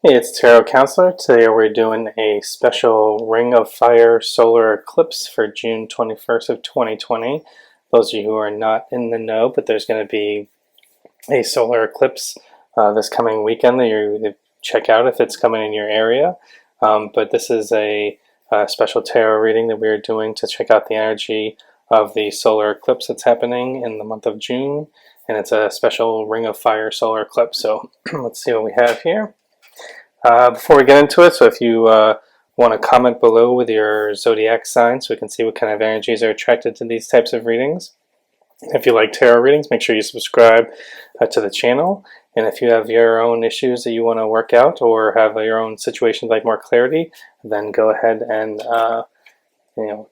Hey, it's Tarot Counselor. Today we're doing a special Ring of Fire solar eclipse for June 21st of 2020. Those of you who are not in the know, but there's going to be a solar eclipse this coming weekend that you check out if it's coming in your area. But this is a special tarot reading that we're doing to check out the energy of the solar eclipse that's happening in the month of June. And it's a special Ring of Fire solar eclipse. So let's see what we have here. Before we get into it, so if you want to comment below with your zodiac sign so we can see what kind of energies are attracted to these types of readings. If you like tarot readings, make sure you subscribe to the channel. And if you have your own issues that you want to work out or have your own situations like more clarity, then go ahead and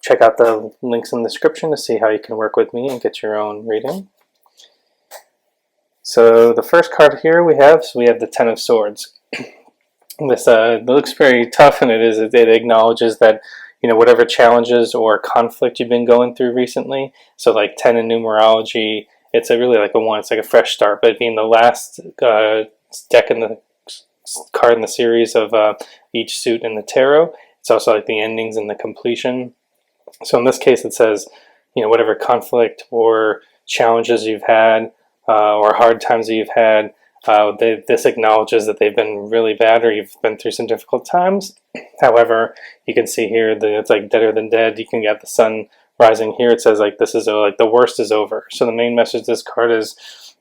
check out the links in the description to see how you can work with me and get your own reading. So the first card here we have the Ten of Swords. This looks very tough, and it acknowledges that whatever challenges or conflict you've been going through recently. So like 10 in numerology, it's really like a 1. It's like a fresh start. But being the last deck in the card in the series of each suit in the tarot, it's also like the endings and the completion. So in this case, it says whatever conflict or challenges you've had or hard times that you've had. This acknowledges that they've been really bad or you've been through some difficult times. However, you can see here that it's like deader than dead. You can get the sun rising here. It says like this is like the worst is over. So the main message of this card is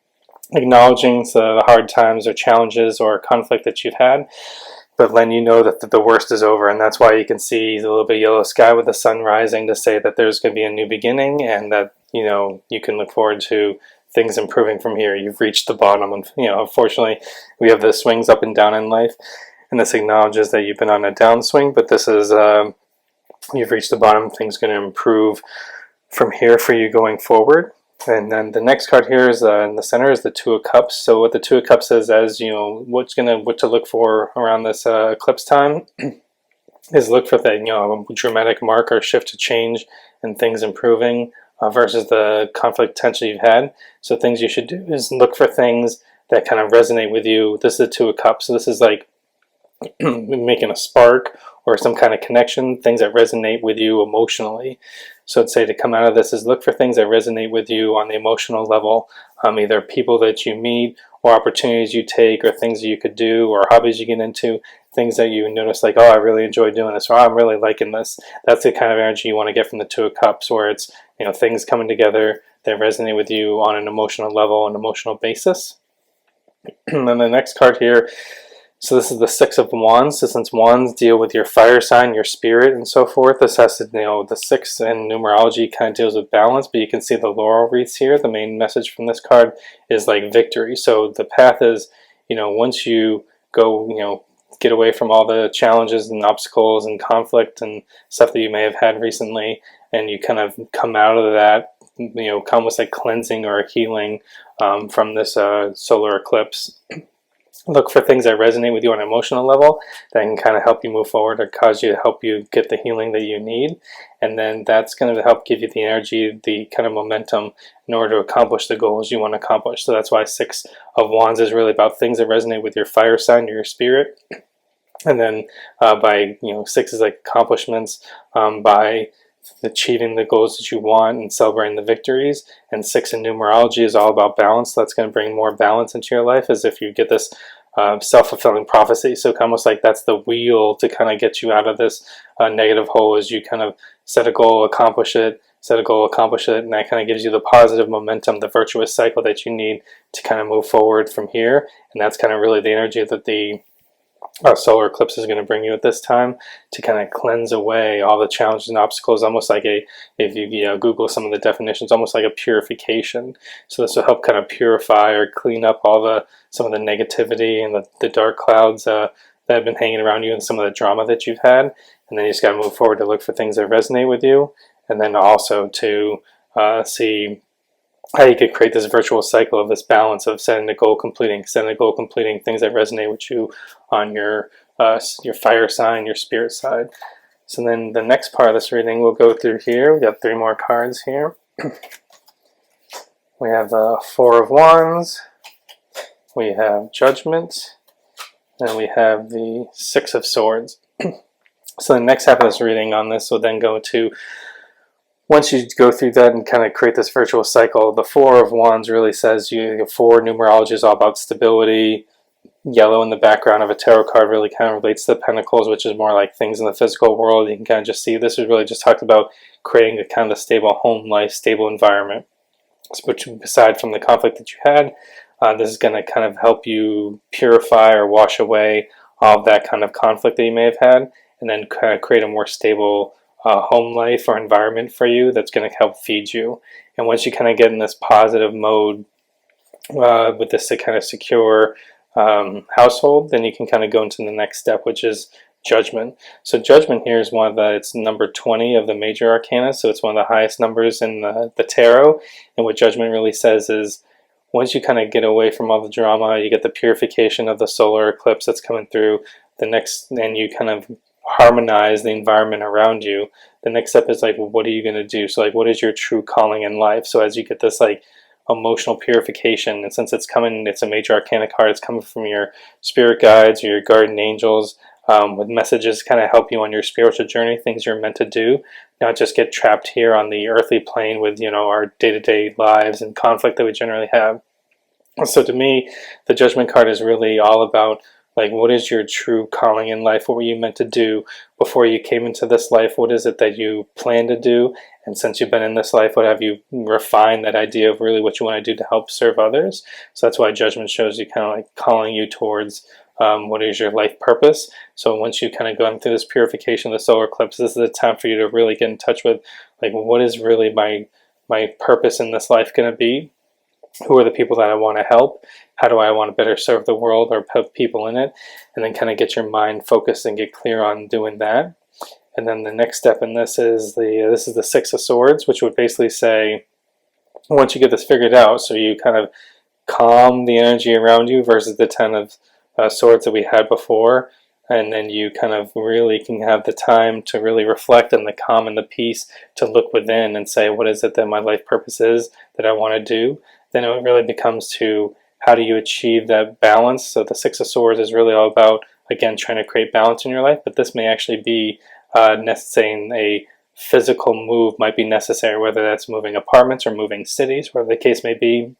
acknowledging the hard times or challenges or conflict that you've had, but letting you know that the worst is over. And that's why you can see a little bit of yellow sky with the sun rising to say that there's going to be a new beginning and that you can look forward to things improving from here. You've reached the bottom, and unfortunately we have the swings up and down in life, and this acknowledges that you've been on a downswing, but this is you've reached the bottom. Things are going to improve from here for you going forward. And then the next card here is in the center is the Two of Cups. So what the Two of Cups says, as what to look for around this eclipse time is look for that a dramatic mark or shift to change and things improving versus the conflict tension you've had. So things you should do is look for things that kind of resonate with you. This is the Two of Cups. So this is like making a spark or some kind of connection, things that resonate with you emotionally. So I'd say to come out of this is look for things that resonate with you on the emotional level, either people that you meet or opportunities you take or things that you could do or hobbies you get into, things that you notice like, oh, I really enjoy doing this, or oh, I'm really liking this. That's the kind of energy you want to get from the Two of Cups, where it's things coming together that resonate with you on an emotional level, an emotional basis. And then the next card here, so this is the Six of Wands. So since wands deal with your fire sign, your spirit, and so forth, this has to, the six in numerology kind of deals with balance, but you can see the laurel wreaths here. The main message from this card is like victory. So the path is, once you go, get away from all the challenges and obstacles and conflict and stuff that you may have had recently, and you kind of come out of that, almost like cleansing or healing from this solar eclipse. Look for things that resonate with you on an emotional level that can kind of help you move forward or cause you to help you get the healing that you need. And then that's going to help give you the energy, the kind of momentum in order to accomplish the goals you want to accomplish. So that's why Six of Wands is really about things that resonate with your fire sign, your spirit. And then by, six is like accomplishments, by achieving the goals that you want and celebrating the victories. And six in numerology is all about balance. So that's going to bring more balance into your life, as if you get this self-fulfilling prophecy. So almost like that's the wheel to kind of get you out of this negative hole, as you kind of set a goal, accomplish it, set a goal, accomplish it, and that kind of gives you the positive momentum, the virtuous cycle that you need to kind of move forward from here. And that's kind of really the energy that the solar eclipse is going to bring you at this time, to kind of cleanse away all the challenges and obstacles, almost like if you Google some of the definitions, almost like a purification. So this will help kind of purify or clean up some of the negativity and the dark clouds that have been hanging around you and some of the drama that you've had. And then you just got to move forward to look for things that resonate with you, and then also to see how you could create this virtual cycle of this balance of setting a goal, completing things that resonate with you on your fire sign, your spirit side. So then the next part of this reading we'll go through here. We got 3 more cards here. We have the Four of Wands, we have Judgment, and we have the Six of Swords. So the next half of this reading on this will then go to, once you go through that and kind of create this virtual cycle, the Four of Wands really says four numerology is all about stability. Yellow in the background of a tarot card really kind of relates to the Pentacles, which is more like things in the physical world. You can kind of just see this is really just talked about creating a kind of stable home life, stable environment. Which, aside from the conflict that you had, this is going to kind of help you purify or wash away all of that kind of conflict that you may have had, and then kind of create a more stable home life or environment for you that's going to help feed you. And once you kind of get in this positive mode with this kind of secure household, then you can kind of go into the next step, which is Judgment. So Judgment here is one of the, it's number 20 of the major arcana, so it's one of the highest numbers in the tarot. And what Judgment really says is, once you kind of get away from all the drama, you get the purification of the solar eclipse that's coming through, the next, and you kind of harmonize the environment around you, the next step is like, well, what are you going to do? So like, what is your true calling in life? So as you get this like emotional purification, and since it's coming, it's a major arcana card, it's coming from your spirit guides or your guardian angels, with messages kind of help you on your spiritual journey, things you're meant to do, not just get trapped here on the earthly plane with, you know, our day-to-day lives and conflict that we generally have. So to me, the Judgment card is really all about, like, what is your true calling in life? What were you meant to do before you came into this life? What is it that you plan to do? And since you've been in this life, what have you refined that idea of really what you want to do to help serve others? So that's why Judgment shows you kind of like calling you towards what is your life purpose. So once you kind of gone through this purification of the solar eclipse, this is the time for you to really get in touch with, like, what is really my purpose in this life going to be? Who are the people that I want to help? How do I want to better serve the world or put people in it? And then kind of get your mind focused and get clear on doing that. And then the next step in this is the Six of Swords, which would basically say, once you get this figured out, so you kind of calm the energy around you versus the Ten of Swords that we had before, and then you kind of really can have the time to really reflect on the calm and the peace, to look within and say, what is it that my life purpose is that I want to do? Then it really becomes to, how do you achieve that balance? So the Six of Swords is really all about, again, trying to create balance in your life, but this may actually be saying a physical move might be necessary, whether that's moving apartments or moving cities, whatever the case may be.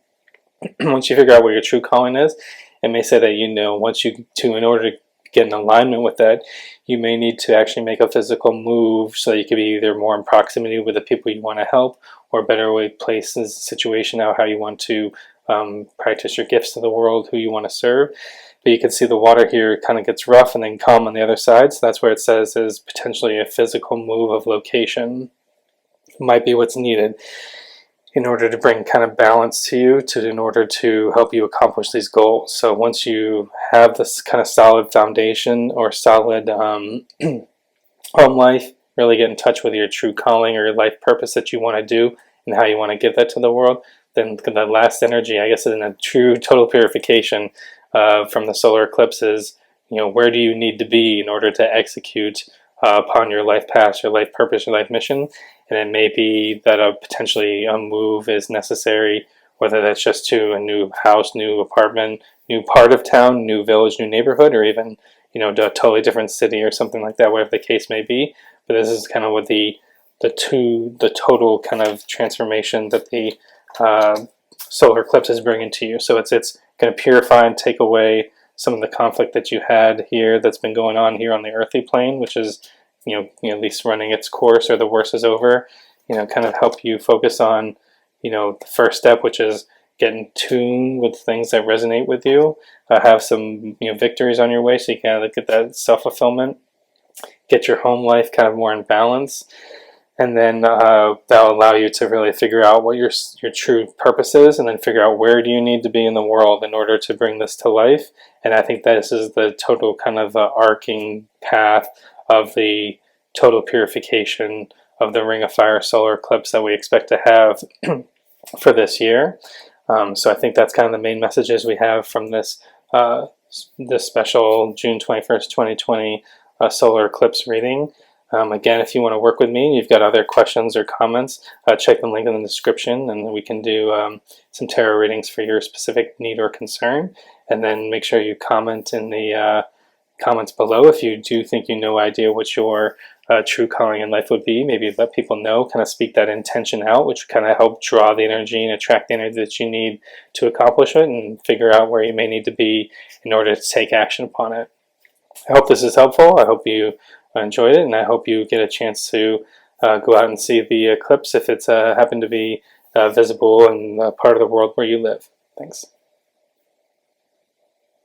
Once you figure out what your true calling is, it may say that, you know, in order to get in alignment with that, you may need to actually make a physical move so you can be either more in proximity with the people you want to help, or better way places, situation out how you want to practice your gifts to the world, who you want to serve. But you can see the water here kind of gets rough and then calm on the other side. So that's where it says is potentially a physical move of location might be what's needed in order to bring kind of balance to you, in order to help you accomplish these goals. So once you have this kind of solid foundation or solid home life, really get in touch with your true calling or your life purpose that you want to do and how you want to give that to the world, then the last energy, I guess, in a true total purification from the solar eclipse is, you know, where do you need to be in order to execute upon your life path, your life purpose, your life mission. And it may be that potentially a move is necessary, whether that's just to a new house, new apartment, new part of town, new village, new neighborhood, or even, you know, a totally different city or something like that, whatever the case may be. But this is kind of what the total kind of transformation that the solar eclipse is bringing to you. So it's going to purify and take away some of the conflict that you had here that's been going on here on the earthly plane, which is, you know, at least running its course, or the worst is over. You know, kind of help you focus on, you know, the first step, which is get in tune with things that resonate with you. Have some, you know, victories on your way, so you can kind of get that self-fulfillment. Get your home life kind of more in balance. And then that'll allow you to really figure out what your true purpose is, and then figure out where do you need to be in the world in order to bring this to life. And I think this is the total kind of arcing path of the total purification of the Ring of Fire solar eclipse that we expect to have for this year. So I think that's kind of the main messages we have from this special June 21st, 2020 solar eclipse reading. Again, if you want to work with me, you've got other questions or comments, check the link in the description, and we can do some tarot readings for your specific need or concern. and then make sure you comment in the comments below if you do think you no idea what your true calling in life would be. Maybe let people know, kind of speak that intention out, which kind of help draw the energy and attract the energy that you need to accomplish it, and figure out where you may need to be in order to take action upon it. I hope this is helpful. I hope you enjoyed it, and I hope you get a chance to go out and see the eclipse if it's happened to be visible in a part of the world where you live. Thanks.